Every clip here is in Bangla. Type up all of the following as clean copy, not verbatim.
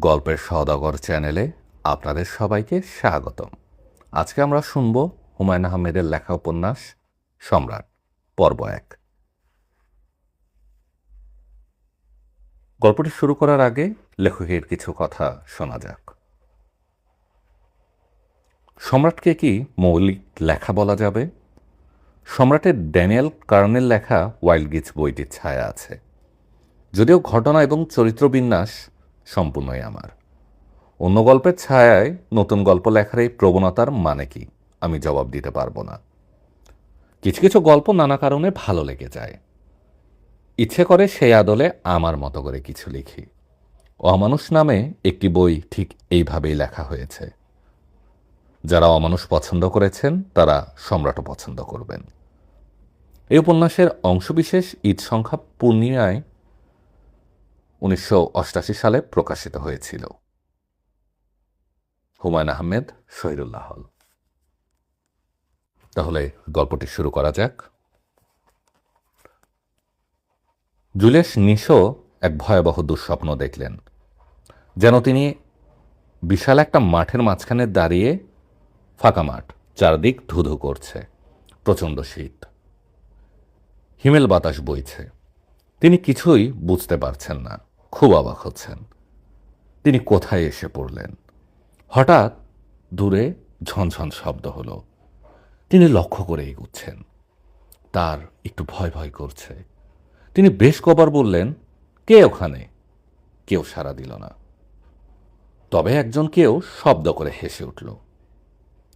গল্পের সওদাগর চ্যানেলে আপনাদের সবাইকে স্বাগতম। আজকে আমরা শুনব হুমায়ুন আহমেদের লেখা উপন্যাস সম্রাট পর্ব ১। গল্পটি শুরু করার আগে লেখকের কিছু কথা শোনা যাক। সম্রাটকে কি মৌলিক লেখা বলা যাবে? সম্রাটের ড্যানিয়েল কার্নের লেখা ওয়াইল্ড গিচ বইটির ছায়া আছে, যদিও ঘটনা এবং চরিত্রবিন্যাস সম্পূর্ণই আমার। অন্য গল্পের ছায়ায় নতুন গল্প লেখার এই প্রবণতার মানে কি আমি জবাব দিতে পারবো না। কিছু কিছু গল্প নানা কারণে ভালো লেগে যায়, ইচ্ছে করে সেই আদলে আমার মতো করে কিছু লিখি। অমানুষ নামে একটি বই ঠিক এইভাবেই লেখা হয়েছে। যারা অমানুষ পছন্দ করেছেন তারা সম্রাটও পছন্দ করবেন। এই উপন্যাসের অংশবিশেষ ঈদ সংখ্যা পূর্ণিমায় 1988 সালে প্রকাশিত হয়েছিল। হুমায়ুন আহমেদ, শহীদুল্লাহ হল। তাহলে গল্পটি শুরু করা যাক। জুলিয়াস নিশো এক ভয়াবহ দুঃস্বপ্ন দেখলেন, যেন তিনি বিশাল একটা মাঠের মাঝখানে দাঁড়িয়ে। ফাঁকা মাঠ, চারদিক ধুধু করছে, প্রচণ্ড শীত, হিমেল বাতাস বইছে। তিনি কিছুই বুঝতে পারছেন না, খুব অবাক হচ্ছেন। তিনি কোথায় এসে পড়লেন? হঠাৎ দূরে ঝনঝন শব্দ হলো। তিনি লক্ষ্য করে এগুচ্ছেন। তার একটু ভয় ভয় করছে। তিনি বেশ কবার বললেন, কে ওখানে? কেউ সাড়া দিল না। তবে একজন কেউ শব্দ করে হেসে উঠল।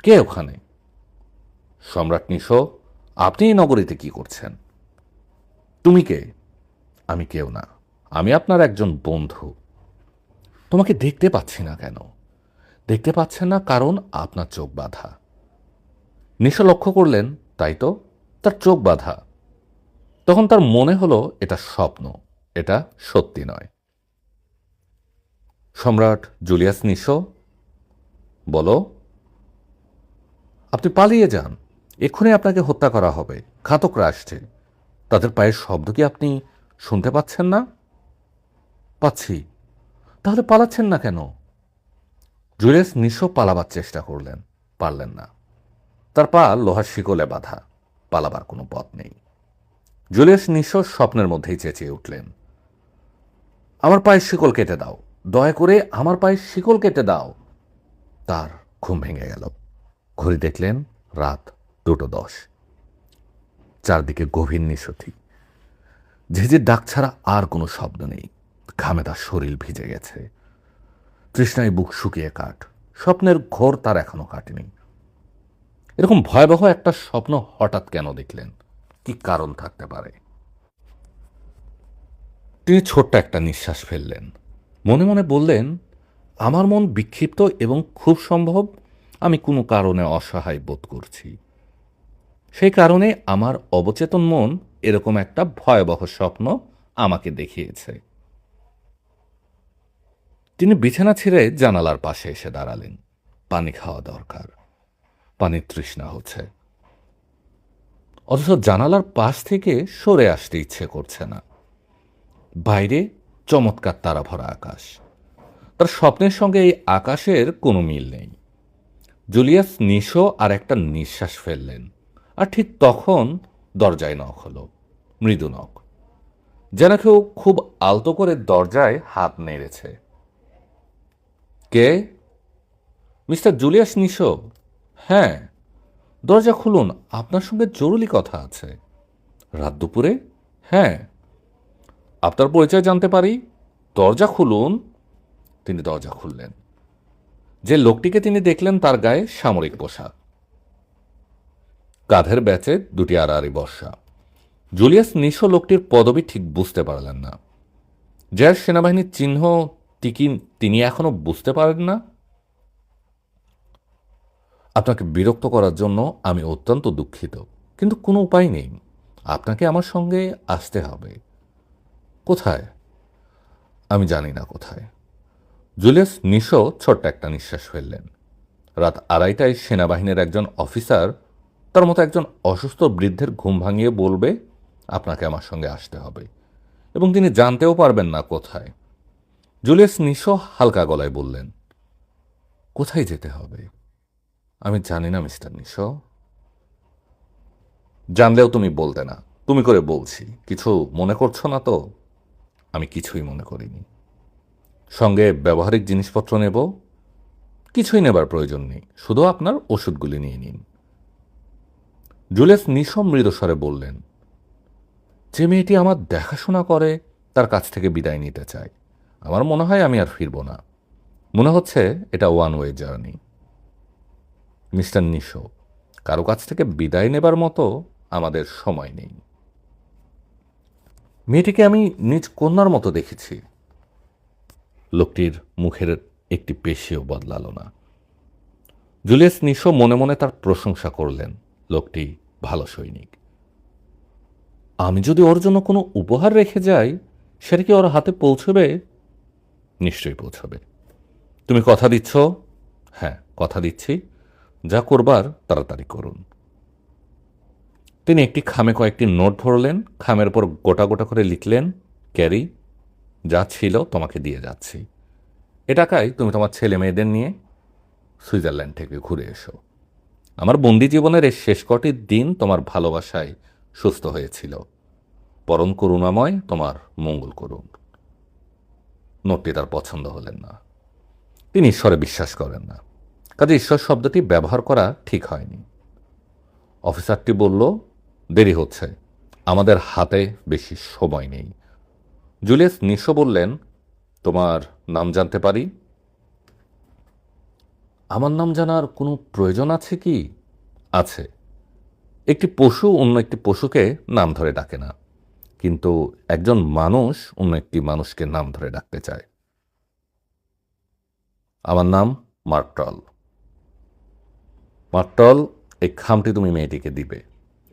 কে ওখানে? সম্রাট নিশো, আপনি এই নগরীতে কি করছেন? তুমি কে? আমি কেউ না, আমি আপনার একজন বন্ধু। তোমাকে দেখতে পাচ্ছি না কেন? দেখতে পাচ্ছেন না কারণ আপনার চোখ বাঁধা। নিশো লক্ষ্য করলেন, তাই তো, তার চোখ বাঁধা। তখন তার মনে হলো এটা স্বপ্ন, এটা সত্যি নয়। সম্রাট জুলিয়াস নিশো, বলো। আপনি পালিয়ে যান, এক্ষুনি আপনাকে হত্যা করা হবে। ঘাতকরা আসছে। তাদের পায়ের শব্দ কি আপনি শুনতে পাচ্ছেন না? পাচ্ছি। তাহলে পালাচ্ছেন না কেন? জুলিয়াস নিশো পালাবার চেষ্টা করলেন, পারলেন না। তার পা লোহার শিকলে বাঁধা, পালাবার কোনো পথ নেই। জুলিয়াস নিশো স্বপ্নের মধ্যেই চেঁচিয়ে উঠলেন, আমার পায়ের শিকল কেটে দাও, দয়া করে আমার পায়ের শিকল কেটে দাও। তার ঘুম ভেঙে গেল। ঘড়ি দেখলেন রাত 2:10। চারদিকে গভীর নিশতি। ঝেঁঝের ডাক ছাড়া আর কোনো শব্দ নেই। ঘামে তার শরীর ভিজে গেছে। তৃষ্ণায় বুক শুকিয়ে কাঠ। স্বপ্নের ঘোর তার এখনো কাটেনি। এরকম ভয়াবহ একটা স্বপ্ন হঠাৎ কেন দেখলেন? কি কারণ থাকতে পারে? তিনি ছোট্ট একটা নিঃশ্বাস ফেললেন। মনে মনে বললেন, আমার মন বিক্ষিপ্ত এবং খুব সম্ভব আমি কোনো কারণে অসহায় বোধ করছি। সেই কারণে আমার অবচেতন মন এরকম একটা ভয়াবহ স্বপ্ন আমাকে দেখিয়েছে। তিনি বিছানা ছেড়ে জানালার পাশে এসে দাঁড়ালেন। পানি খাওয়া দরকার, পানির তৃষ্ণা হচ্ছে। অথচ জানালার পাশ থেকে সরে আসতে ইচ্ছে করছে না। বাইরে চমৎকার তারা ভরা আকাশ। তার স্বপ্নের সঙ্গে এই আকাশের কোনো মিল নেই। জুলিয়াস নিশো আর একটা নিঃশ্বাস ফেললেন, আর ঠিক তখন দরজায় নখ হলো, মৃদু নখ, যেন কেউ খুব আলতো করে দরজায় হাত নেড়েছে। কে? Mister Julius Nisho? হ্যাঁ। দরজা খুলুন, আপনার সঙ্গে জরুরি কথা আছে। রাত দুপুরে? হ্যাঁ। আপনার পরিচয় জানতে পারি? দরজা খুলুন। তিনি দরজা খুললেন। যে লোকটিকে তিনি দেখলেন তার গায়ে সামরিক পোশাক, কাঁধের ব্যাচে দুটি আড়াআড়ি বর্শা। জুলিয়াস নিশো লোকটির পদবি ঠিক বুঝতে পারলেন না। যার সেনাবাহিনীর চিহ্ন তিনি এখনো বুঝতে পারেন না। আপনাকে বিরক্ত করার জন্য আমি অত্যন্ত দুঃখিত, কিন্তু কোনো উপায় নেই। আপনাকে আমার সঙ্গে আসতে হবে। কোথায়? আমি জানি না কোথায়। জুলিয়াস নিশো ছোট্ট একটা নিঃশ্বাস ফেললেন। রাত 2:30টায় সেনাবাহিনীর একজন অফিসার তার মতো একজন অসুস্থ বৃদ্ধের ঘুম ভাঙিয়ে বলবে, আপনাকে আমার সঙ্গে আসতে হবে, এবং তিনি জানতেও পারবেন না কোথায়। জুলিয়াস নিশো হালকা গলায় বললেন, কোথায় যেতে হবে? আমি জানি না মিস্টার নিশো। জানলেও তুমি বলতে না, তুমি করে বলছি। কিছু মনে করছো না তো? আমি কিছুই মনে করিনি। সঙ্গে ব্যবহারিক জিনিসপত্র নেব? কিছুই নেবার প্রয়োজন নেই, শুধু আপনার ওষুধগুলি নিয়ে নিন। জুলিয়াস নিশো মৃদুস্বরে বললেন, যে মেয়েটি আমার দেখাশোনা করে তার কাছ থেকে বিদায় নিতে চাই। আমার মনে হয় আমি আর ফিরব না। মনে হচ্ছে এটা one way journey. Mister Nisho, কারো কাছ থেকে বিদায় নেবার মতো আমাদের সময় নেই। মেয়েটিকে আমি নিজ কন্যার মতো দেখেছি। লোকটির মুখের একটি পেশিও বদলালো না। জুলিয়াস নিশো মনে মনে তার প্রশংসা করলেন। লোকটি ভালো সৈনিক। আমি যদি ওর জন্য কোনো উপহার রেখে যাই, সেটা কি ওর হাতে পৌঁছবে? নিশ্চয়ই পৌঁছবে। তুমি কথা দিচ্ছ? হ্যাঁ, কথা দিচ্ছি। যা করবার তাড়াতাড়ি করুন। তিনি একটি খামে কয়েকটি নোট ভরলেন, খামের উপর গোটা গোটা করে লিখলেন, ক্যারি, যা ছিল তোমাকে দিয়ে যাচ্ছি। এ টাকায় তুমি তোমার ছেলে মেয়েদের নিয়ে সুইজারল্যান্ড থেকে ঘুরে এসো। আমার বন্দি জীবনের এই শেষ কটি দিন তোমার ভালোবাসায় সুস্থ হয়েছিল। পরম করুণাময় তোমার মঙ্গল করুন। নোটটি তার পছন্দ হলেন না। তিনি ঈশ্বরে বিশ্বাস করেন না, কাজে ঈশ্বর শব্দটি ব্যবহার করা ঠিক হয়নি। অফিসারটি বলল, দেরি হচ্ছে, আমাদের হাতে বেশি সময় নেই। জুলিয়াস নিশো বললেন, তোমার নাম জানতে পারি? আমার নাম জানার কোনো প্রয়োজন আছে কি? আছে। একটি পশু অন্য একটি পশুকে নাম ধরে ডাকে না, কিন্তু একজন মানুষ অন্য একটি মানুষকে নাম ধরে ডাকতে চায়। আমার নাম মার্টল। মার্টল, এই খামটি তুমি মেয়েটিকে দিবে।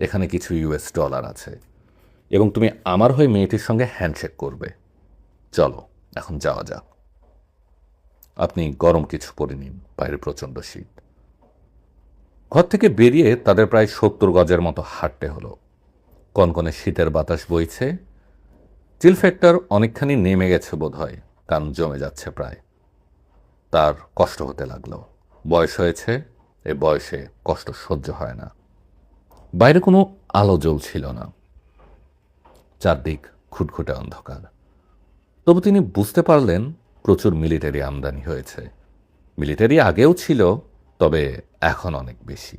এখানে কিছু US ডলার আছে, এবং তুমি আমার হয়ে মেয়েটির সঙ্গে হ্যান্ডশেক করবে। চলো, এখন যাওয়া যাক। আপনি গরম কিছু পরে নিন, বাইরে প্রচণ্ড শীত। ঘর থেকে বেরিয়ে তাদের প্রায় 70 গজের মতো হাঁটতে হলো। কনকনে শীতের বাতাস বইছে। চিল ফ্যাক্টর অনেকখানি নেমে গেছে বোধ হয়, কান জমে যাচ্ছে প্রায়। তার কষ্ট হতে লাগলো। বয়স হয়েছে, এ বয়সে কষ্ট সহ্য হয় না। বাইরে কোনো আলো জ্বলছিল না, চারদিক খুটখুটে অন্ধকার। তবু তিনি বুঝতে পারলেন প্রচুর মিলিটারি আমদানি হয়েছে। মিলিটারি আগেও ছিল, তবে এখন অনেক বেশি।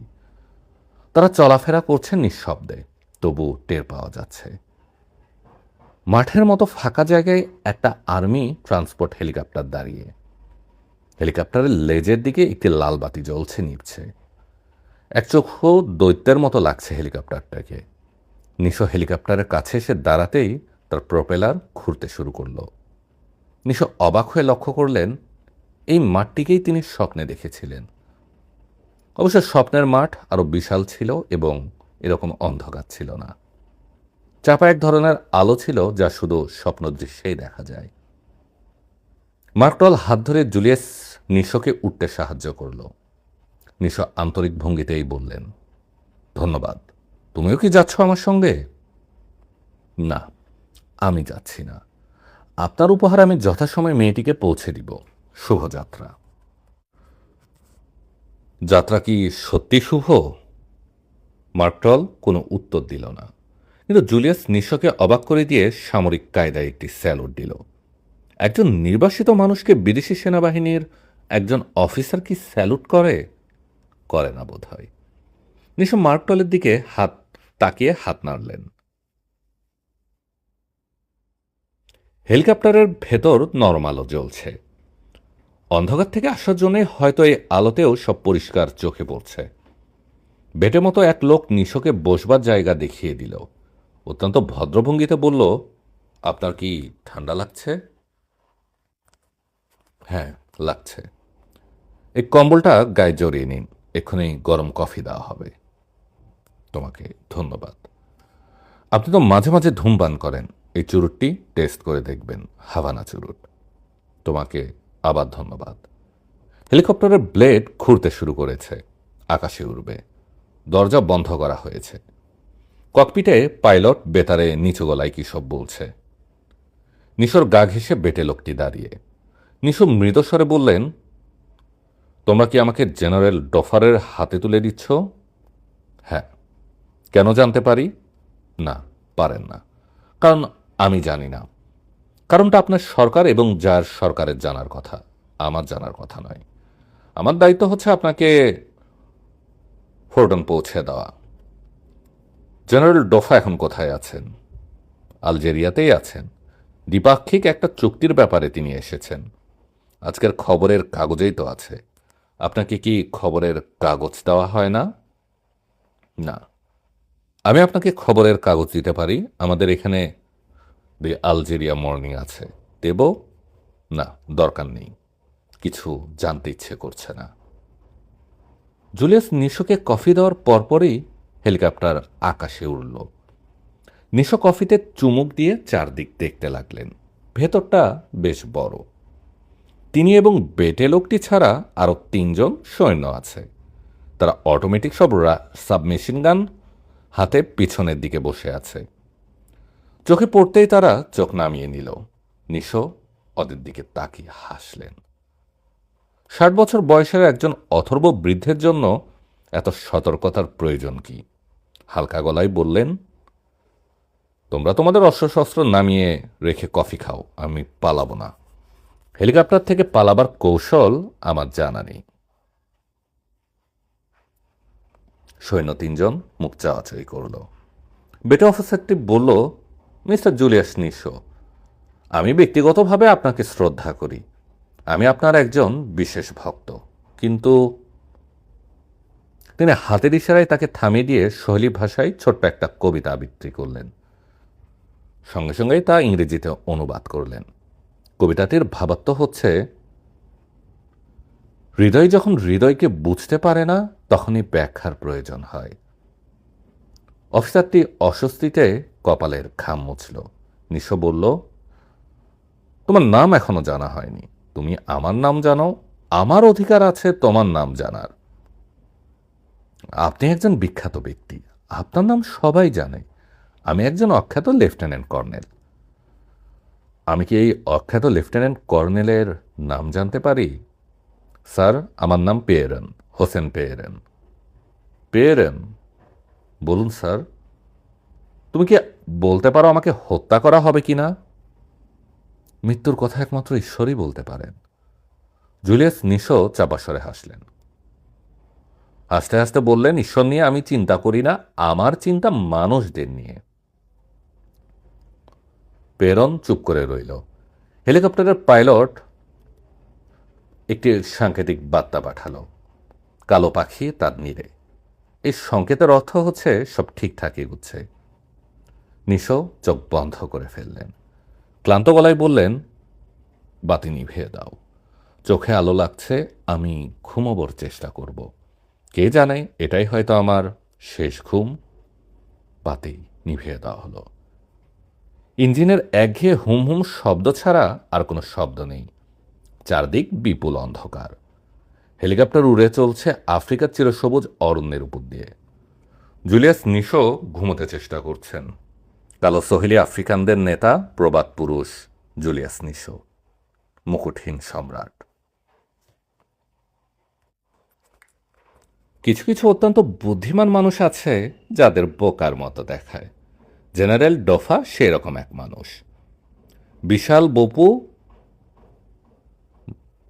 তারা চলাফেরা করছে নিঃশব্দে, তবু টের পাওয়া যাচ্ছে। মাঠের মতো ফাঁকা জায়গায় একটা আর্মি ট্রান্সপোর্ট হেলিকপ্টার দাঁড়িয়ে। হেলিকপ্টারের লেজের দিকে একটি লাল বাতি জ্বলছে নিভছে। এক চক্ষু দৈত্যের মতো লাগছে হেলিকপ্টারটাকে। নিশো হেলিকপ্টারের কাছে এসে দাঁড়াতেই তার প্রপেলার ঘুরতে শুরু করল। নিশো অবাক হয়ে লক্ষ্য করলেন, এই মাঠটিকেই তিনি স্বপ্নে দেখেছিলেন। অবশ্য স্বপ্নের মাঠ আরও বিশাল ছিল এবং এরকম অন্ধকার ছিল না। চাপা এক ধরনের আলো ছিল, যা শুধু স্বপ্ন দৃশ্যেই দেখা যায়। মার্টল হাত ধরে জুলিয়াস নিশোকে উঠতে সাহায্য করল। নিশো আন্তরিক ভঙ্গিতেই বললেন, ধন্যবাদ। তুমিও কি যাচ্ছ আমার সঙ্গে? না, আমি যাচ্ছি না। আপনার উপহার আমি যথাসময়ে মেয়েটিকে পৌঁছে দিব। শুভযাত্রা। যাত্রা কি সত্যি শুভ? মার্টল কোনো উত্তর দিল না, কিন্তু জুলিয়াস নিশোকে অবাক করে দিয়ে সামরিক কায়দায় একটি স্যালুট দিল। একজন নির্বাসিত মানুষকে বিদেশি সেনাবাহিনীর একজন অফিসার কি স্যালুট করে? করে না বোধ হয়। নিশো মার্টলের দিকে হাত তাকিয়ে হাত নাড়লেন। হেলিকপ্টারের ভেতর নরম আলো জ্বলছে। অন্ধকার থেকে আসার জন্যে হয়তো এই আলোতেও সব পরিষ্কার চোখে পড়ছে। বেটে মতো এক লোক নিশোকে বসবার জায়গা দেখিয়ে দিল। অত্যন্ত ভদ্রভঙ্গিতে বলল, আপনার কি ঠান্ডা লাগছে? হ্যাঁ, লাগছে। এই কম্বলটা গায়ে জড়িয়ে নিন, এক্ষুনি গরম কফি দেওয়া হবে। তোমাকে ধন্যবাদ। আপনি তো মাঝে মাঝে ধূমপান করেন। এই চুরুটটি টেস্ট করে দেখবেন, হাভানা চুরুট। তোমাকে আবার ধন্যবাদ। হেলিকপ্টারের ব্লেড ঘুরতে শুরু করেছে, আকাশে উড়বে। দরজা বন্ধ করা হয়েছে। ককপিটে পাইলট বেতারে নিচু গলায় কী সব বলছে। নিশোর গা ঘেঁষে বেটে লোকটি দাঁড়িয়ে। নিশো মৃদস্বরে বললেন, তোমরা কি আমাকে জেনারেল ডফারের হাতে তুলে দিচ্ছ? হ্যাঁ। কেন জানতে পারি? না, পারেন না। কারণ আমি জানি না। কারণটা আপনার সরকার এবং যার সরকারের জানার কথা, আমার জানার কথা নয়। আমার দায়িত্ব হচ্ছে আপনাকে ফোর্ডন পৌঁছে দেওয়া। জেনারেল ডোফা এখন কোথায় আছেন? আলজেরিয়াতেই আছেন। দ্বিপাক্ষিক একটা চুক্তির ব্যাপারে তিনি এসেছেন। আজকের খবরের কাগজেই তো আছে। আপনাকে কি খবরের কাগজ দেওয়া হয় না? না। আমি আপনাকে খবরের কাগজ দিতে পারি। আমাদের এখানে দি আলজেরিয়া মর্নিং আছে। দেব? না, দরকার নেই। কিছু জানতে ইচ্ছে করছে না। জুলিয়াস নিশোকে কফি দেওয়ার পরপরই হেলিকপ্টার আকাশে উড়ল। নিশো কফিতে চুমুক দিয়ে চারদিক দেখতে লাগলেন। ভেতরটা বেশ বড়। তিনি এবং বেটে লোকটি ছাড়া আরও 3জন সৈন্য আছে। তারা অটোমেটিক সব সাবমেশিন গান হাতে পিছনের দিকে বসে আছে। চোখে পড়তেই তারা চোখ নামিয়ে নিল। নিশো ওদের দিকে তাকিয়ে হাসলেন। 60 বছর বয়সের একজন অথর্ব বৃদ্ধের জন্য এত সতর্কতার প্রয়োজন কি? হালকা গলায় বললেন, তোমরা তোমাদের অস্ত্রশস্ত্র নামিয়ে রেখে কফি খাও। আমি পালাবো না। হেলিকপ্টার থেকে পালাবার কৌশল আমার জানা নেই। সৈন্য 3জন মুখ চাওয়াচাই করল। বেটা অফিসারটি বলল, মিস্টার জুলিয়াস নিশো, আমি ব্যক্তিগতভাবে আপনাকে শ্রদ্ধা করি। আমি আপনার একজন বিশেষ ভক্ত। কিন্তু তিনি হাতের ইশারায় তাকে থামিয়ে দিয়ে শৈলী ভাষায় ছোট্ট একটা কবিতা আবৃত্তি করলেন। সঙ্গে সঙ্গেই তা ইংরেজিতে অনুবাদ করলেন। কবিতাটির ভাবার্থ হচ্ছে, হৃদয় যখন হৃদয়কে বুঝতে পারে না, তখনই ব্যাখ্যার প্রয়োজন হয়। অফিসারটি অস্বস্তিতে কপালের ঘাম মুছল। নিশো বলল, তোমার নাম এখনো জানা হয়নি। তুমি আমার নাম জানো। আমার অধিকার আছে তোমার নাম জানার। আপনি একজন বিখ্যাত ব্যক্তি। আপনার নাম সবাই জানে। আমি একজন অখ্যাত লেফটেন্যান্ট কর্নেল। আমি কি এই অখ্যাত লেফটেন্যান্ট কর্নেলের নাম জানতে পারি? স্যার, আমার নাম পেয়েরেন, হোসেন পেয়েরেন। পেয়েরেন? বলুন স্যার। তুমি কি বলতে পারো আমাকে হত্যা করা হবে কি না? মৃত্যুর কথা একমাত্র ঈশ্বরই বলতে পারেন। জুলিয়াস নিশো চাপাস্বরে হাসলেন। হাসতে হাসতে বললেন, ঈশ্বর নিয়ে আমি চিন্তা করি না। আমার চিন্তা মানুষদের নিয়ে। পেরন চুপ করে রইল। হেলিকপ্টারের পাইলট একটি সাংকেতিক বার্তা পাঠালো। কালো পাখি তার নীড়ে। এই সংকেতের অর্থ হচ্ছে সব ঠিকঠাকই হচ্ছে। নিশো চোখ বন্ধ করে ফেললেন। ক্লান্ত গলায় বললেন, বাতি নিভিয়ে দাও। চোখে আলো লাগছে। আমি ঘুমোবার চেষ্টা করব। কে জানে, এটাই হয়তো আমার শেষ ঘুম। বাতি নিভিয়ে দেওয়া হলো। ইঞ্জিনের একঘেয়ে হুম হুম শব্দ ছাড়া আর কোনো শব্দ নেই। চারদিক বিপুল অন্ধকার। হেলিকপ্টার উড়ে চলছে আফ্রিকার চিরসবুজ অরণ্যের উপর দিয়ে। জুলিয়াস নিশো ঘুমোতে চেষ্টা করছেন। কালো সোহেলি আফ্রিকানদের নেতা, প্রবাদ পুরুষ জুলিয়াস নিশো, মুকুটহীন সম্রাট। কিছু কিছু অত্যন্ত বুদ্ধিমান মানুষ আছে যাদের বোকার মতো দেখায়। জেনারেল ডোফা সেরকম এক মানুষ। বিশাল বপু,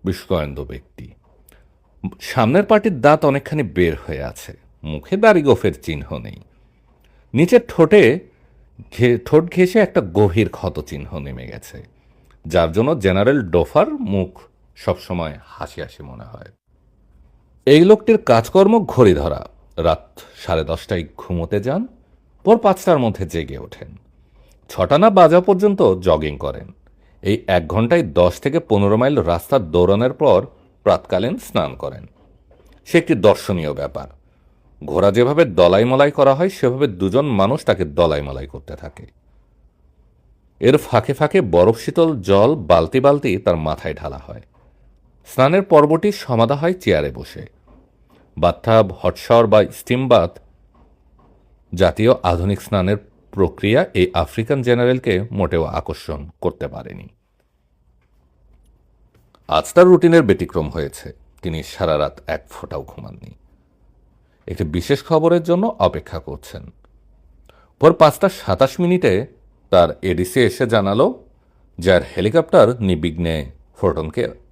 বিস্ময়ন্দ ব্যক্তি। সামনের পাটির দাঁত অনেকখানি বের হয়ে আছে। মুখে দাড়ি গোফের চিহ্ন নেই। নিচের ঠোঁট ঘেঁষে একটা গভীর ক্ষত চিহ্ন নেমে গেছে, যার জন্য জেনারেল ডোফার মুখ সবসময় হাসি হাসি মনে হয়। এই লোকটির কাজকর্ম ঘড়ি ধরা। রাত 10:30টায় ঘুমোতে যান, ভোর 5টার মধ্যে জেগে ওঠেন। 6টা না বাজা পর্যন্ত জগিং করেন। এই 1 ঘন্টায় 10 থেকে 15 মাইল রাস্তা দৌড়ানোর পর প্রাতকালীন স্নান করেন। সে একটি দর্শনীয় ব্যাপার। ঘোড়া যেভাবে দলাই মলাই করা হয়, সেভাবে 2জন মানুষ তাকে দলাই মলাই করতে থাকে। এর ফাঁকে ফাঁকে বরফ শীতল জল বালতি বালতি তার মাথায় ঢালা হয়। স্নানের পর্বটি সমাধা হয় চেয়ারে বসে। বাথটাব, হটশাওয়ার বা স্টিম বাথ জাতীয় আধুনিক স্নানের প্রক্রিয়া এই আফ্রিকান জেনারেলকে মোটেও আকর্ষণ করতে পারেনি। আজ তার রুটিনের ব্যতিক্রম হয়েছে। তিনি সারা রাত এক ফোঁটাও ঘুমাননি। একটি বিশেষ খবরের জন্য অপেক্ষা করছেন। ভোর 5:27 তার এডিসি এসে জানালো যার হেলিকপ্টার নির্বিঘ্নে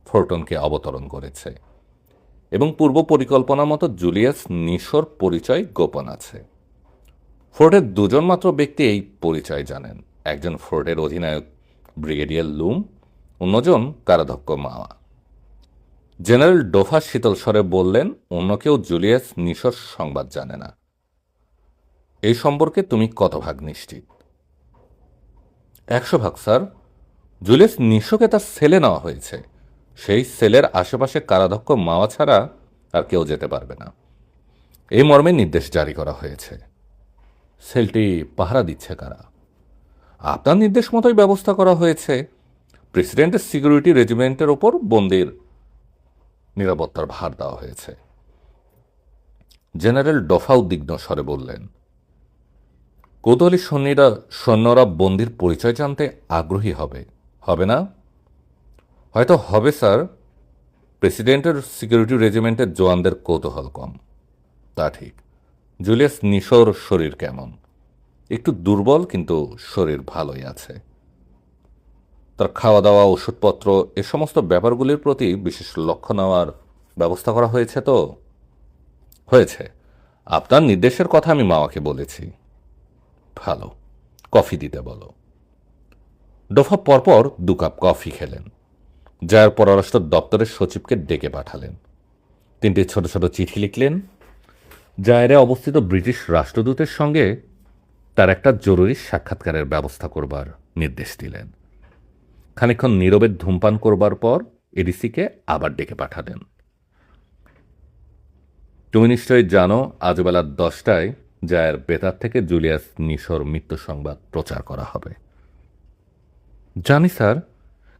ফোর্টনকে অবতরণ করেছে এবং পূর্ব পরিকল্পনা মতো জুলিয়াস নিশোর পরিচয় গোপন আছে। ফোর্টের দুজন মাত্র ব্যক্তি এই পরিচয় জানেন, একজন ফোর্টের অধিনায়ক ব্রিগেডিয়ার লুম, অন্যজন কারাধ্যক্ষ মাওয়া। জেনারেল ডোফা শীতল স্বরে বললেন, অন্য কেউ জুলিয়াস নিশোর সংবাদ জানে না। এই সম্পর্কে তুমি কত ভাগ নিশ্চিত? 100 ভাগ, স্যার। জুলিয়াস নিশোকে তার সেলে নেওয়া হয়েছে। সেই সেলের আশেপাশে কারাধ্যক্ষ মাওয়া ছাড়া আর কেউ যেতে পারবে না। এই মর্মে নির্দেশ জারি করা হয়েছে। সেলটি পাহারা দিচ্ছে কারা? আপনার নির্দেশ মতোই ব্যবস্থা করা হয়েছে। প্রেসিডেন্টের সিকিউরিটি রেজিমেন্টের ওপর বন্দির নিরাপত্তার ভার দেওয়া হয়েছে। জেনারেল ডফা উদ্বিগ্ন স্বরে বললেন, কৌতূহলী সৈন্যরা বন্দির পরিচয় জানতে আগ্রহী হবে না? হয়তো হবে, স্যার। প্রেসিডেন্টের সিকিউরিটি রেজিমেন্টের জওয়ানদের কৌতূহল কম। তা ঠিক। জুলিয়াস নিশোর শরীর কেমন? একটু দুর্বল, কিন্তু শরীর ভালোই আছে। তার খাওয়া দাওয়া, ওষুধপত্র, এ সমস্ত ব্যাপারগুলির প্রতি বিশেষ লক্ষ্য নেওয়ার ব্যবস্থা করা হয়েছে তো? হয়েছে। আপনার নির্দেশের কথা আমি মাওয়াকে বলেছি। ভালো, কফি দিতে বলো। ডোফা পরপর 2 কাপ কফি খেলেন। যার পররাষ্ট্র দপ্তরের সচিবকে ডেকে পাঠালেন। 3টে ছোট ছোট চিঠি লিখলেন। জায়রে অবস্থিত ব্রিটিশ রাষ্ট্রদূতের সঙ্গে তার একটা জরুরি সাক্ষাৎকারের ব্যবস্থা করবার নির্দেশ দিলেন। খানিকক্ষণ নীরবে ধূমপান করবার পর এডিসিকে আবার ডেকে পাঠালেন। তুমি নিশ্চয়ই জানো আজ বেলা 10টায় জায়ের বেতার থেকে জুলিয়াস নিশোর মৃত্যু সংবাদ প্রচার করা হবে। জানি, স্যার,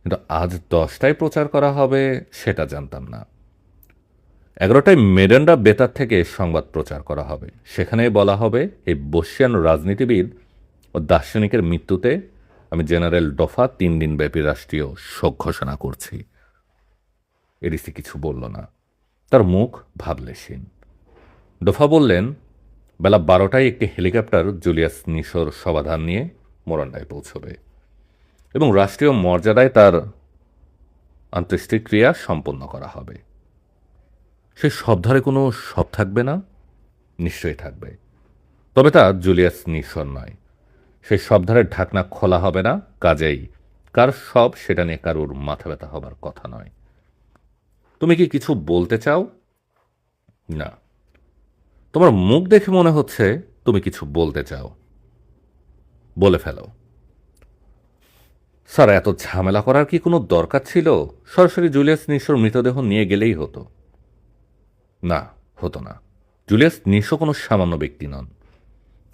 কিন্তু আজ 10টায় প্রচার করা হবে সেটা জানতাম না। 11টায় মেডেন্ডা বেতার থেকে সংবাদ প্রচার করা হবে। সেখানে বলা হবে এই বর্ষিয়ান রাজনীতিবিদ ও দার্শনিকের মৃত্যুতে আমি জেনারেল ডোফা 3 দিনব্যাপী রাষ্ট্রীয় শোক ঘোষণা করছি। এডিসি কিছু বলল না। তার মুখ ভাবলেশীন। ডোফা বললেন, বেলা 12টায় একটি হেলিকপ্টার জুলিয়াস নিশোর সমাধান নিয়ে মোরান্ডায় পৌঁছবে এবং রাষ্ট্রীয় মর্যাদায় তার অন্ত্যেষ্টিক্রিয়া সম্পন্ন করা হবে। সে শবধারে কোনো শব থাকবে না? নিশ্চয়ই থাকবে, তবে তা জুলিয়াস নিশোর নয়। সেই শবধারের ঢাকনা খোলা হবে না, কাজেই কার সব সেটা নিয়ে কারুর মাথা ব্যথা হবার কথা নয়। তুমি কি কিছু বলতে চাও? না, তোমার মুখ দেখে মনে হচ্ছে তুমি কিছু বলতে চাও। বলে ফেলো। স্যার, এত ঝামেলা করার কি কোনো দরকার ছিল? সরাসরি জুলিয়াস নিশোর মৃতদেহ নিয়ে গেলেই হতো। না, হতো না। জুলিয়াস নিশো কোনো সামান্য ব্যক্তি নন।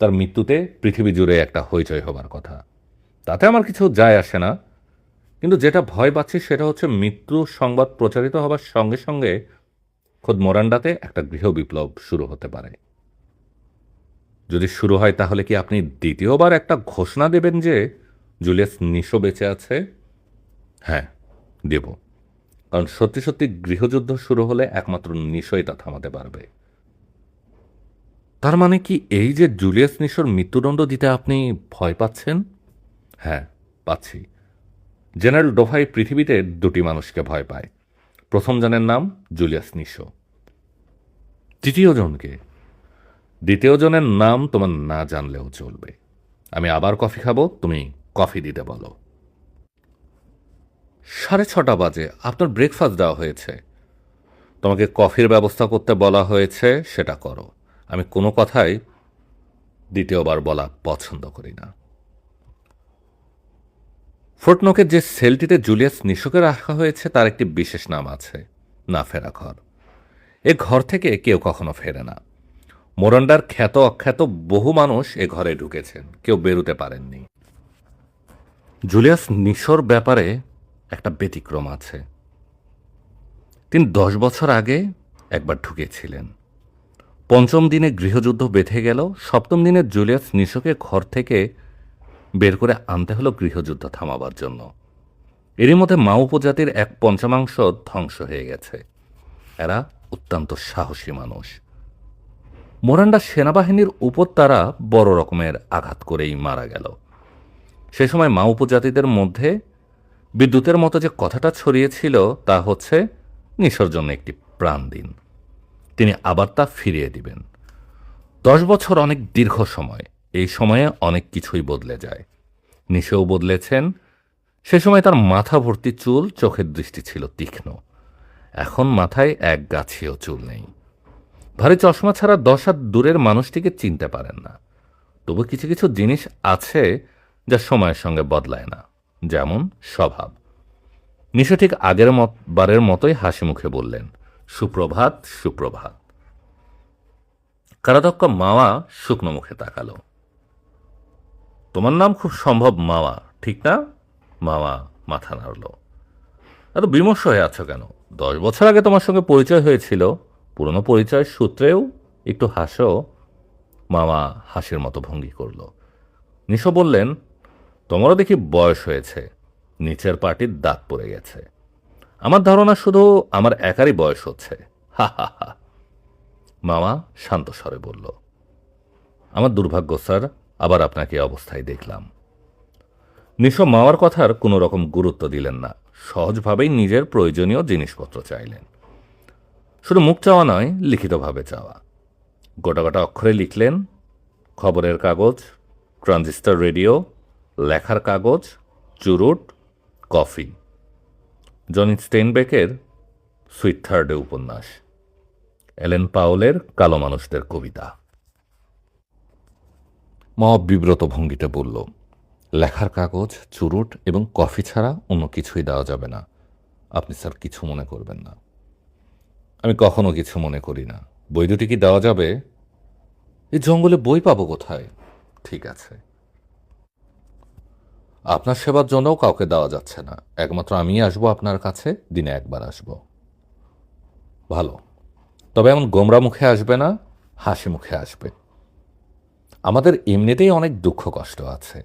তার মৃত্যুতে পৃথিবী জুড়ে একটা হইচই হবার কথা। তাতে আমার কিছু যায় আসে না, কিন্তু যেটা ভয় পাচ্ছি সেটা হচ্ছে মৃত্যু সংবাদ প্রচারিত হবার সঙ্গে সঙ্গে খোদ মোরান্ডাতে একটা গৃহ বিপ্লব শুরু হতে পারে। যদি শুরু হয় তাহলে কি আপনি দ্বিতীয়বার একটা ঘোষণা দেবেন যে জুলিয়াস নিশো বেঁচে আছে? হ্যাঁ, দেব। কারণ সত্যি সত্যি গৃহযুদ্ধ শুরু হলে একমাত্র নিশোই তা থামাতে পারবে। তার মানে কি এই যে জুলিয়াস নিশোর মৃত্যুদণ্ড দিতে আপনি ভয় পাচ্ছেন? হ্যাঁ, পাচ্ছি। জেনারেল ডোভাই পৃথিবীতে 2টি মানুষকে ভয় পায়। প্রথম জনের নাম জুলিয়াস নিশো। তৃতীয় জনকে? দ্বিতীয় জনের নাম তোমার না জানলেও চলবে। আমি আবার কফি খাবো, তুমি কফি দিতে বলো। 6:30 বাজে। আপনার ব্রেকফাস্ট দেওয়া হয়েছে। তোমাকে কফির ব্যবস্থা করতে বলা হয়েছে, সেটা করো। আমি কোনো কথাই দ্বিতীয়বার বলা পছন্দ করি না। ফোর্টনকের যে সেলটিতে জুলিয়াস নিশোকে রাখা হয়েছে তার একটি বিশেষ নাম আছে, না ফেরা ঘর। এ ঘর থেকে কেউ কখনো ফেরে না। মোরান্ডার খ্যাত অখ্যাত বহু মানুষ এ ঘরে ঢুকেছেন, কেউ বেরুতে পারেননি। জুলিয়াস নিশোর ব্যাপারে একটা ব্যতিক্রম আছে। তিনি 10 বছর আগে একবার ঢুকেছিলেন। 5ম দিনে গৃহযুদ্ধ বেঁধে গেল। 7ম দিনে জুলিয়াস নিশোকে ঘর থেকে বের করে আনতে হলো গৃহযুদ্ধ থামাবার জন্য। এরই মধ্যে মা উপজাতির এক পঞ্চমাংশ ধ্বংস হয়ে গেছে। এরা অত্যন্ত সাহসী মানুষ। মোরান্ডা সেনাবাহিনীর উপর তারা বড় রকমের আঘাত করেই মারা গেল। সে সময় মা উপজাতিদের মধ্যে বিদ্যুতের মতো যে কথাটা ছড়িয়েছিল তা হচ্ছে নিশোর জন্য একটি প্রাণ দিন, তিনি আবার তা ফিরিয়ে দিবেন। 10 বছর অনেক দীর্ঘ সময়, এই সময়ে অনেক কিছুই বদলে যায়। নিশোও বদলেছেন। সে সময় তার মাথা ভর্তি চুল, চোখের দৃষ্টি ছিল তীক্ষ্ণ। এখন মাথায় এক গাছিও চুল নেই। ভারী চশমা ছাড়া 10 হাত দূরের মানুষটিকে চিনতে পারেন না। তবু কিছু কিছু জিনিস আছে যা সময়ের সঙ্গে বদলায় না, যেমন স্বভাব। নিশো ঠিক আগের বারের মতোই হাসি মুখে বললেন, সুপ্রভাত সুপ্রভাত। কারাধ্যক্ষ মাওয়া শুকনো মুখে তাকালো। তোমার নাম খুব সম্ভব মাওয়া, ঠিক না? মাওয়া মাথা নাড়ল। এত বিমর্ষ হয়ে আছো কেন? 10 বছর আগে তোমার সঙ্গে পরিচয় হয়েছিল, পুরনো পরিচয়ের সূত্রেও একটু হাসো। মামা হাসির মতো ভঙ্গি করল। নিশো বললেন, তোমারও দেখি বয়স হয়েছে, নিচের পাটির দাঁত পড়ে গেছে। আমার ধারণা শুধু আমার একারই বয়স হচ্ছে। হা হা হা। মামা শান্ত স্বরে বলল, আমার দুর্ভাগ্য স্যার, আবার আপনাকে এই অবস্থায় দেখলাম। নিশো মাওয়ার কথার কোনো রকম গুরুত্ব দিলেন না, সহজভাবেই নিজের প্রয়োজনীয় জিনিসপত্র চাইলেন। শুধু মুখ চাওয়া নয়, লিখিতভাবে চাওয়া। গোটা গোটা অক্ষরে লিখলেন, খবরের কাগজ, ট্রানজিস্টর রেডিও, লেখার কাগজ, চুরুট, কফি, জনি স্টেইনবেকের সুইট থার্ডে উপন্যাস, এলেন পাওলের কালো মানুষদের কবিতা। মা বিব্রত ভঙ্গিতে বলল, লেখার কাগজ, চুরুট এবং কফি ছাড়া অন্য কিছুই দেওয়া যাবে না। আপনি স্যার কিছু মনে করবেন না। আমি কখনো কিছু মনে করি না। বই দুটি কি দেওয়া যাবে? এই জঙ্গলে বই পাবো কোথায়? ঠিক আছে, আপনার সেবার জন্যও কাউকে দেওয়া যাচ্ছে না। একমাত্র আমিই আসবো আপনার কাছে, দিনে একবার আসব। ভালো, তবে এমন গোমরা মুখে আসবে না, হাসি মুখে আসবে। আমাদের এমনিতেই অনেক দুঃখ কষ্ট আছে,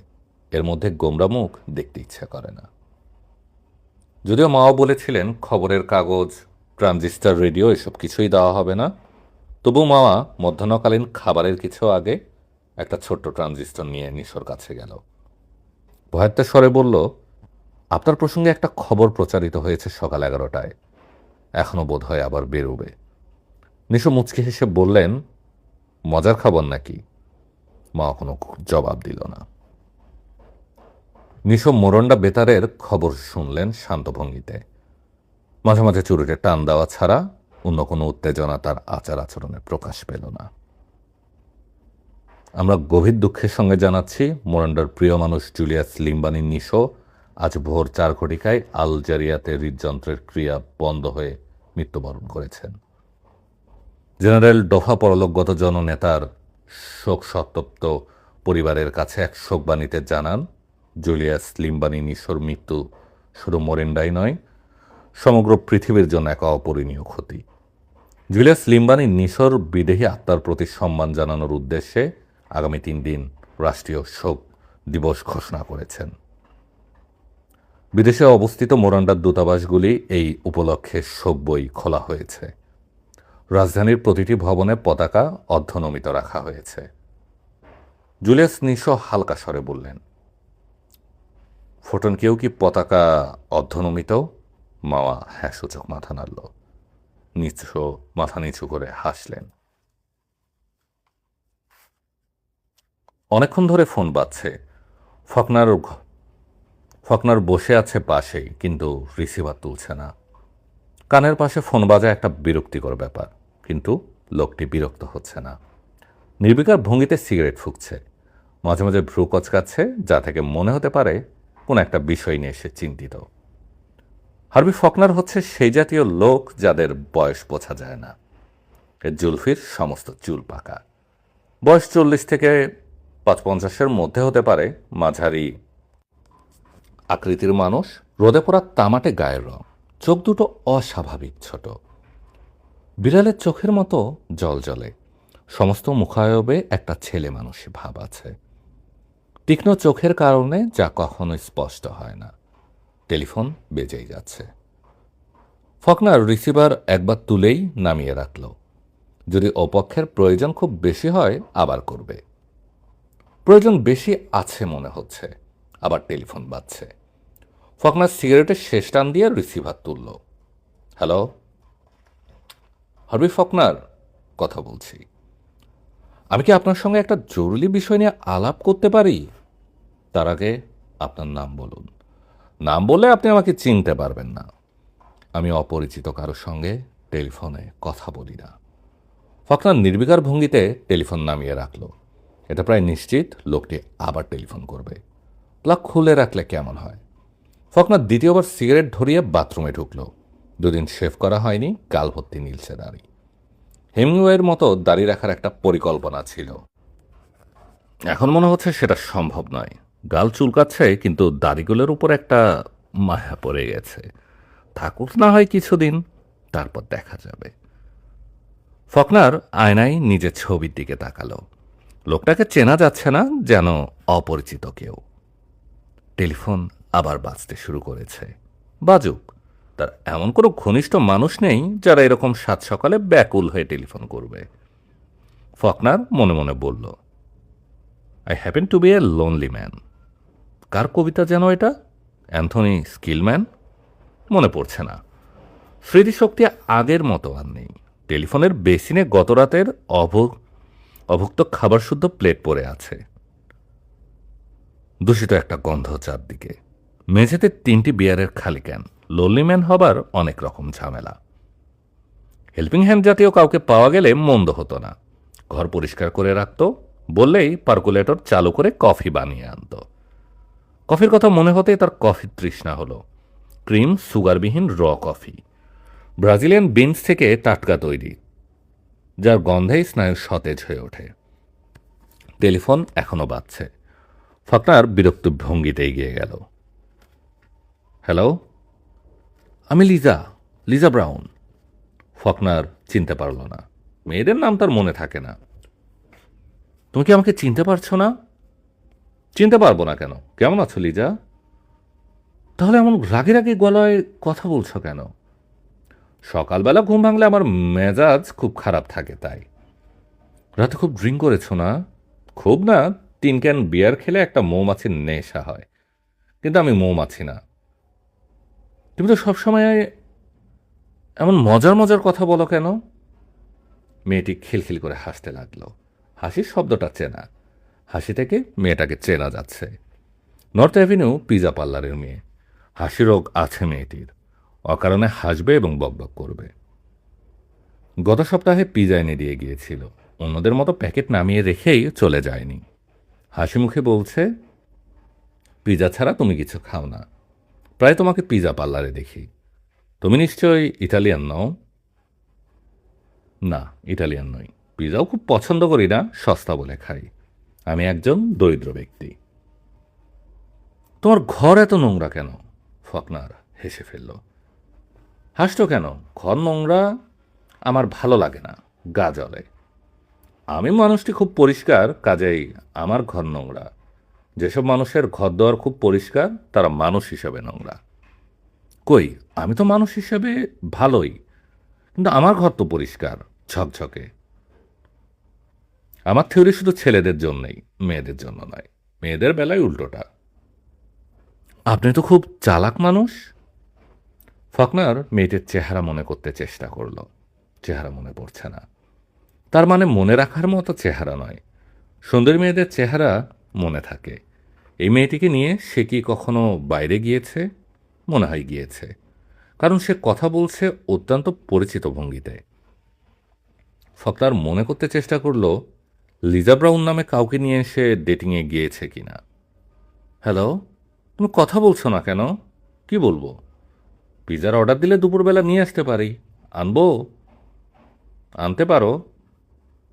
এর মধ্যে গোমরা মুখ দেখতে ইচ্ছা করে না। যদিও মাও বলেছিলেন খবরের কাগজ, ট্রানজিস্টর রেডিও এসব কিছুই দেওয়া হবে না, তবু মাওয়া মধ্যাহ্নকালীন খাবারের কিছু আগে একটা ছোট্ট ট্রানজিস্টর নিয়ে নিশোর কাছে গেল। ভয়াত্মের স্বরে বলল, আপনার প্রসঙ্গে একটা খবর প্রচারিত হয়েছে সকাল 11টায়, এখনও বোধ হয় আবার বেরোবে। নিশো মুচকি হেসে বললেন, মজার খবর নাকি? মা কোনো জবাব দিল না। নিশো মোরন্ডা বেতারের খবর শুনলেন শান্ত ভঙ্গিতে। মাঝে মাঝে চুরুটে টান দেওয়া ছাড়া অন্য কোনো উত্তেজনা তার আচার আচরণে প্রকাশ পেল না। আমরা গভীর দুঃখের সঙ্গে জানাচ্ছি, মোরান্ডার প্রিয় মানুষ জুলিয়াস লিম্বানি নিশো আজ ভোর 4 ঘটিকায় আলজেরিয়াতে হৃদযন্ত্রের ক্রিয়া বন্ধ হয়ে মৃত্যুবরণ করেছেন। জেনারেল ডোফা পরলোকগত জননেতার শোক সন্তপ্ত পরিবারের কাছে এক শোকবাণীতে জানান, জুলিয়াস লিম্বানি নিশোর মৃত্যু শুধু মোরেন্ডাই নয়, সমগ্র পৃথিবীর জন্য এক অপরিণীয় ক্ষতি। জুলিয়াস লিম্বানি নিশোর বিদেহী আত্মার প্রতি সম্মান জানানোর উদ্দেশ্যে আগামী 3 দিন রাষ্ট্রীয় শোক দিবস ঘোষণা করেছেন। বিদেশে অবস্থিত মোরান্ডার দূতাবাসগুলি এই উপলক্ষে শোক বই খোলা হয়েছে। রাজধানীর প্রতিটি ভবনে পতাকা অর্ধনমিত রাখা হয়েছে। জুলিয়াস নিশো হালকা স্বরে বললেন, ফোটন কেউ কি পতাকা অর্ধনমিত? মাওয়া হ্যাঁ সূচক মাথা নাড়ল। নিশো মাথা নিচু করে হাসলেন। অনেকক্ষণ ধরে ফোন বাজছে। ফকনার বসে আছে পাশেই, কিন্তু রিসিভার তুলছে না। কানের পাশে ফোন বাজা একটা বিরক্তিকর ব্যাপার, কিন্তু লোকটি বিরক্ত হচ্ছে না। নির্বিকার ভঙ্গিতে সিগারেট ফুঁকছে, মাঝে মাঝে ভ্রু কচকাচ্ছে, যা থেকে মনে হতে পারে কোন একটা বিষয় নিয়ে সে চিন্তিত। হার্বি ফকনার হচ্ছে সেই জাতীয় লোক যাদের বয়স বোঝা যায় না। এর জুলফির সমস্ত চুল পাকা। বয়স 40 থেকে 55-এর মধ্যে হতে পারে। মাঝারি আকৃতির মানুষ, রোদে পোড়া তামাটে গায়ের রং, চোখ দুটো অস্বাভাবিক ছোট, বিড়ালের চোখের মতো জলজলে। সমস্ত মুখায়বে একটা ছেলে মানুষী ভাব আছে, তীক্ষ্ণ চোখের কারণে যা কখনোই স্পষ্ট হয় না। টেলিফোন বেজেই যাচ্ছে। ফকনার রিসিভার একবার তুলেই নামিয়ে রাখল। যদি অপক্ষের প্রয়োজন খুব বেশি হয় আবার করবে। প্রয়োজন বেশি আছে মনে হচ্ছে, আবার টেলিফোন বাজছে। ফকনার সিগারেটের শেষ টান দিয়ে রিসিভার তুলল। হ্যালো, হার্বি ফকনার কথা বলছি। আমি কি আপনার সঙ্গে একটা জরুরি বিষয় নিয়ে আলাপ করতে পারি? তার আগে আপনার নাম বলুন। নাম বললে আপনি আমাকে চিনতে পারবেন না। আমি অপরিচিত কারোর সঙ্গে টেলিফোনে কথা বলি না। ফকনার নির্বিকার ভঙ্গিতে টেলিফোন নামিয়ে রাখল। এটা প্রায় নিশ্চিত লোকটি আবার টেলিফোন করবে। প্লাগ খুলে রাখলে কেমন হয়? ফকনার দ্বিতীয়বার সিগারেট ধরিয়ে বাথরুমে ঢুকল। দুদিন শেভ করা হয়নি, গাল ভর্তি নীলছে দাড়ি। হেমিংওয়ের মতো দাড়ি রাখার একটা পরিকল্পনা ছিল। এখন মনে হচ্ছে সেটা সম্ভব নয়। গাল চুলকাচ্ছে, কিন্তু দাড়িগুলোর উপর একটা মায়া পড়ে গেছে। থাকুক না হয় কিছুদিন, তারপর দেখা যাবে। ফকনার আয়নায় নিজের ছবির দিকে তাকালো। লোকটাকে চেনা যাচ্ছে না, যেন অপরিচিত কেউ। টেলিফোন আবার বাজতে শুরু করেছে। বাজুক, তার এমন কোনো ঘনিষ্ঠ মানুষ নেই যারা এরকম সাত সকালে ব্যাকুল হয়ে টেলিফোন করবে। ফকনার মনে মনে বলল, I happen to be a lonely man. কার কবিতা যেন এটা? Anthony Skillman? মনে পড়ছে না। স্মৃতিশক্তি আগের মতো আর নেই। টেলিফোনের বেসিনে গতরাতের অভুক্ত খাবার শুদ্ধ প্লেট পড়ে আছে। দূষিত একটা গন্ধ চারদিকে। মেঝেতে 3টি বিয়ারের খালি ক্যান। লোনলি ম্যান হবার অনেক রকম ঝামেলা। হেল্পিং হ্যান্ড জাতীয় কাউকে পাওয়া গেলে মন্দ হতো না। ঘর পরিষ্কার করে রাখত, বললেই পার্কুলেটর চালু করে কফি বানিয়ে আনত। কফির কথা মনে হতেই তার কফির তৃষ্ণা হলো। ক্রিম সুগারবিহীন র কফি, ব্রাজিলিয়ান বিনস থেকে টাটকা তৈরি, যার গন্ধেই স্নায়ু সতেজ হয়ে ওঠে। টেলিফোন এখনো বাজছে। ফকনার বিরক্ত ভঙ্গিতে এগিয়ে গেল। হ্যালো, আমি লিজা ব্রাউন। ফকনার চিনতে পারল না। মেয়েদের নাম তার মনে থাকে না। তুমি কি আমাকে চিনতে পারছো না? চিনতে পারবো না কেন? কেমন আছো লিজা? তাহলে এমন রাগে রাগে গলায় কথা বলছো কেন? সকালবেলা ঘুম ভাঙলে আমার মেজাজ খুব খারাপ থাকে, তাই। রাতে খুব ড্রিঙ্ক করেছো না? খুব না, 3 ক্যান বিয়ার খেলে একটা মৌমাছির নেশা হয়। কিন্তু আমি মৌমাছি না। তুমি তো সবসময় এমন মজার মজার কথা বলো কেন? মেয়েটি খিলখিল করে হাসতে লাগলো। হাসির শব্দটা চেনা। হাসি থেকে মেয়েটাকে চেনা যাচ্ছে। নর্থ অ্যাভিনিউ পিজা পার্লারের মেয়ে। হাসি রোগ আছে মেয়েটির। অকারণে হাসবে এবং বকবক করবে। গত সপ্তাহে পিজা এনে দিয়ে গিয়েছিল। অন্যদের মতো প্যাকেট নামিয়ে রেখেই চলে যায়নি। হাসি মুখে বলছে, পিজা ছাড়া তুমি কিছু খাও না। প্রায় তোমাকে পিজা পার্লারে দেখি। তুমি নিশ্চয়ই ইটালিয়ান নও? না, ইটালিয়ান নই। পিজাও খুব পছন্দ করি না, সস্তা বলে খাই। আমি একজন দরিদ্র ব্যক্তি। তোমার ঘর এত নোংরা কেন? ফকনার হেসে ফেলল। হাসছো কেন? ঘর নোংরা আমার ভালো লাগে না, গা জ্বলে। আমি মানুষটি খুব পরিষ্কার, কাজেই আমার ঘর নোংরা। যেসব মানুষের ঘর দোয়ার খুব পরিষ্কার তারা মানুষ হিসেবে নোংরা। কই, আমি তো মানুষ হিসেবে ভালোই, কিন্তু আমার ঘর তো পরিষ্কার, ঝকঝকে। আমার থিওরি শুধু ছেলেদের জন্যই, মেয়েদের জন্য নয়। মেয়েদের বেলায় উল্টোটা। আপনি তো খুব চালাক মানুষ। ফকনার মেয়েটির চেহারা মনে করতে চেষ্টা করল। চেহারা মনে পড়ছে না। তার মানে মনে রাখার মতো চেহারা নয়। সুন্দরী মেয়েদের চেহারা মনে থাকে। এই মেয়েটিকে নিয়ে সে কি কখনো বাইরে গিয়েছে? মনে হয় গিয়েছে, কারণ সে কথা বলছে অত্যন্ত পরিচিত ভঙ্গিতে। ফকনার মনে করতে চেষ্টা করল লিজা ব্রাউন নামে কাউকে নিয়ে সে ডেটিংয়ে গিয়েছে কিনা। হ্যালো, তুমি কথা বলছো না কেন? কি বলবো? পিজার অর্ডার দিলে দুপুরবেলা নিয়ে আসতে পারি। আনবো? আনতে পারো।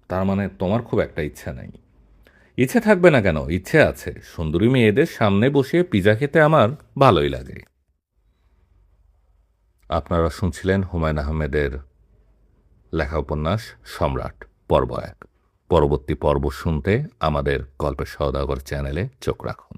তার মানে তোমার খুব একটা ইচ্ছা নেই। ইচ্ছে থাকবে না কেন? ইচ্ছে আছে। সুন্দরী মেয়েদের সামনে বসে পিজা খেতে আমার ভালোই লাগে। আপনারা শুনছিলেন হুমায়ুন আহমেদের লেখা উপন্যাস সম্রাট পর্ব 1। পরবর্তী পর্ব শুনতে আমাদের গল্পের সওদাগর চ্যানেলে চোখ রাখুন।